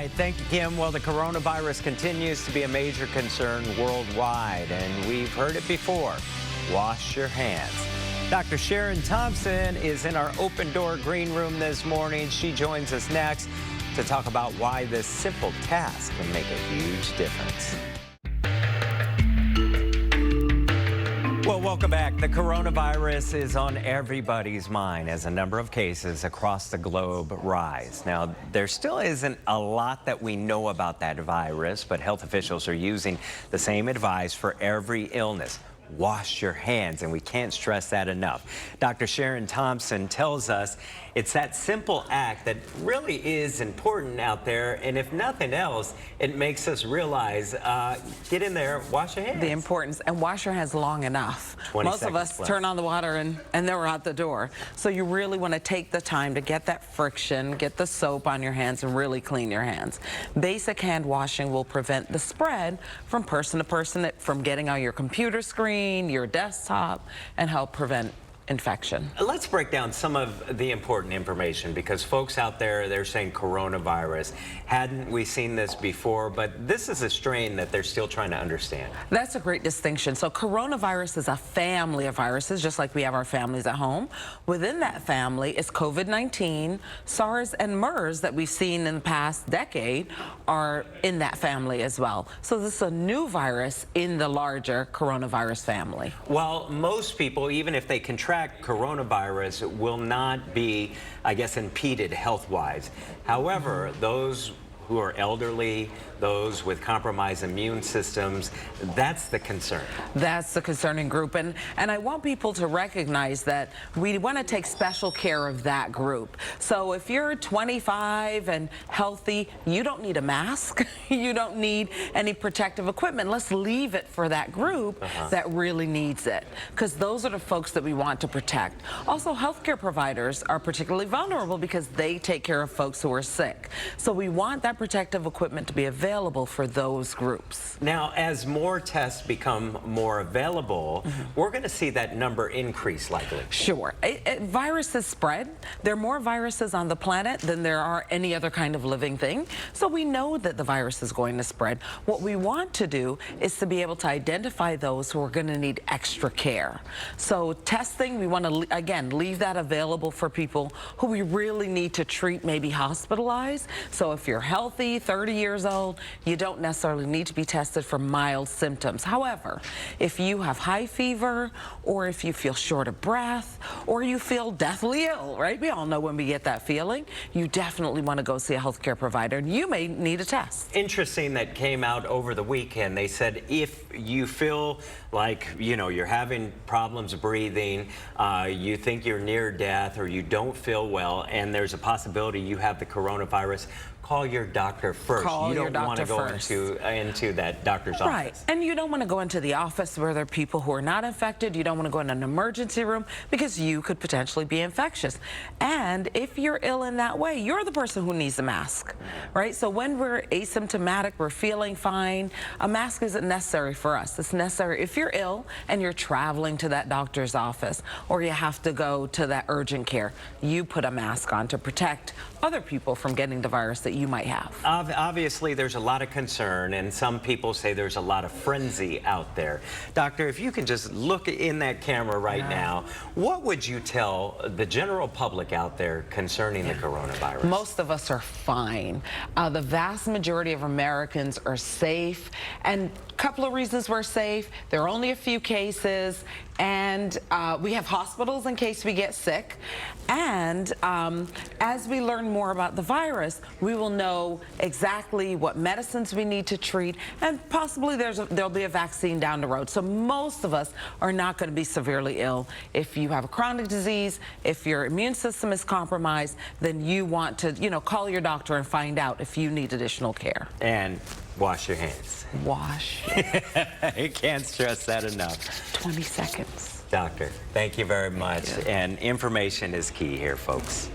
right, thank you, Kim. Well, the coronavirus continues to be a major concern worldwide, and we've heard it before. Wash your hands. Dr. Sharon Thompson is in our open door green room this morning. She joins us next to talk about why this simple task can make a huge difference. Well, welcome back. The coronavirus is on everybody's mind as a number of cases across the globe rise. Now, there still isn't a lot that we know about that virus, but health officials are using the same advice for every illness. Wash your hands, and we can't stress that enough. Dr. Sharon Thompson tells us it's that simple act that really is important out there, and if nothing else, it makes us realize, get in there, wash your hands. The importance, and wash your hands long enough. Most of us turn on the water and then we're out the door. So you really want to take the time to get that friction, get the soap on your hands, and really clean your hands. Basic hand washing will prevent the spread from person to person, from getting on your computer screen, your desktop, and help prevent infection. Let's break down some of the important information, because folks out there, they're saying coronavirus. Hadn't we seen this before? But this is a strain that they're still trying to understand. That's a great distinction. So coronavirus is a family of viruses, just like we have our families at home. Within that family is COVID-19, SARS, and MERS that we've seen in the past decade are in that family as well. So this is a new virus in the larger coronavirus family. Well, most people, even if they contract coronavirus, will not be, I guess, impeded health-wise. However, those who are elderly, those with compromised immune systems, that's the concern. That's the concerning group, and I want people to recognize that we want to take special care of that group. So if you're 25 and healthy, you don't need a mask, you don't need any protective equipment. Let's leave it for that group that really needs it, because those are the folks that we want to protect. Also, healthcare providers are particularly vulnerable because they take care of folks who are sick. So we want that protective equipment to be available for those groups. Now, as more tests become more available, we're going to see that number increase likely. Sure. Viruses spread. There are more viruses on the planet than there are any other kind of living thing. So we know that the virus is going to spread. What we want to do is to be able to identify those who are going to need extra care. So testing, we want to, again, leave that available for people who we really need to treat, maybe hospitalized. So if you're healthy, 30 years old, you don't necessarily need to be tested for mild symptoms. However, if you have high fever, or if you feel short of breath, or you feel deathly ill, right? We all know when we get that feeling, you definitely want to go see a healthcare provider, and you may need a test. Interesting that came out over the weekend. They said if you feel like, you know, you're having problems breathing, you think you're near death, or you don't feel well, and there's a possibility you have the coronavirus, call your doctor first. You don't want to go into that doctor's office. Right, and you don't want to go into the office where there are people who are not infected. You don't want to go in an emergency room because you could potentially be infectious. And if you're ill in that way, you're the person who needs a mask, right? So when we're asymptomatic, we're feeling fine, a mask isn't necessary for us. It's necessary if you're ill and you're traveling to that doctor's office, or you have to go to that urgent care. You put a mask on to protect other people from getting the virus that you might have. Obviously, there's a lot of concern, and some people say there's a lot of frenzy out there. Doctor, if you can just look in that camera right now, what would you tell the general public out there concerning the coronavirus? Most of us are fine. The vast majority of Americans are safe, and a couple of reasons we're safe. There are only a few cases, and we have hospitals in case we get sick. And as we learn more about the virus, we will know exactly what medicines we need to treat, and possibly there'll be a vaccine down the road. So most of us are not going to be severely ill. If you have a chronic disease, if your immune system is compromised, then you want to, you know, call your doctor and find out if you need additional care. And wash your hands. Wash. I can't stress that enough. 20 seconds. Doctor, thank you very much. And information is key here, folks.